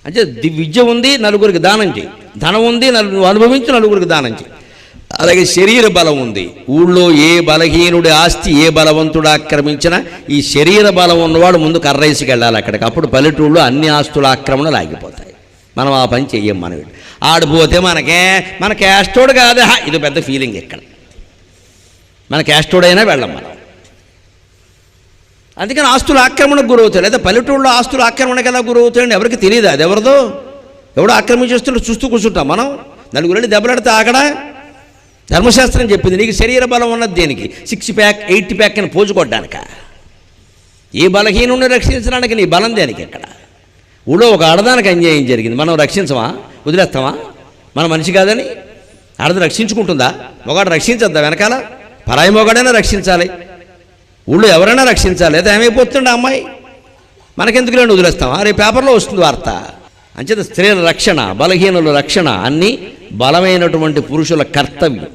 అంటే విద్య ఉంది, నలుగురికి దానం చేయి. ధనం ఉంది, నువ్వు అనుభవించి నలుగురికి దానం చేయి. అలాగే శరీర బలం ఉంది. ఊళ్ళో ఏ బలహీనుడి ఆస్తి ఏ బలవంతుడు ఆక్రమించినా ఈ శరీర బలం ఉన్నవాడు ముందు కర్రేసుకు వెళ్ళాలి అక్కడికి. అప్పుడు పల్లెటూళ్ళు అన్ని ఆస్తుల ఆక్రమణలు ఆగిపోతాయి. మనం ఆ పని చెయ్యం. మనం ఆడిపోతే మన క్యాస్టోడు కాదా, ఇది పెద్ద ఫీలింగ్. ఇక్కడ మన క్యాస్టోడైనా వెళ్ళం మనం. అందుకని ఆస్తుల ఆక్రమణకు గురవుతాయి. లేదా పల్లెటూళ్ళలో ఆస్తుల ఆక్రమణకు ఎలా గురవుతాయండి ఎవరికి తెలియదు. అది ఎవరిదో, ఎవడో ఆక్రమించేస్తుంటే చూస్తూ కూర్చుంటాం మనం. నలుగురు దెబ్బలాడితే ఆగడా? ధర్మశాస్త్రం చెప్పింది నీకు శరీర బలం ఉన్నది దేనికి? 6 ప్యాక్ 8 ప్యాక్ అని పోజుకోవడానిక? ఏ బలహీనుడిని రక్షించడానికి నీ బలం దేనికి? ఇక్కడ ఊళ్ళో ఒక ఆడదానికి అన్యాయం జరిగింది, మనం రక్షించమా? వదిలేస్తామా? మన మనిషి కాదని? ఆడది రక్షించుకుంటుందా? మొగాడు రక్షించద్దా? వెనకాల పరాయి మొగాడైనా రక్షించాలి, ఊళ్ళో ఎవరైనా రక్షించాలి. లేదా ఏమైపోతుండే అమ్మాయి, మనకెందుకు లేండి వదిలేస్తామా? రేపు పేపర్లో వస్తుంది వార్త. అంచేత స్త్రీల రక్షణ, బలహీనుల రక్షణ అన్నీ బలమైనటువంటి పురుషుల కర్తవ్యం.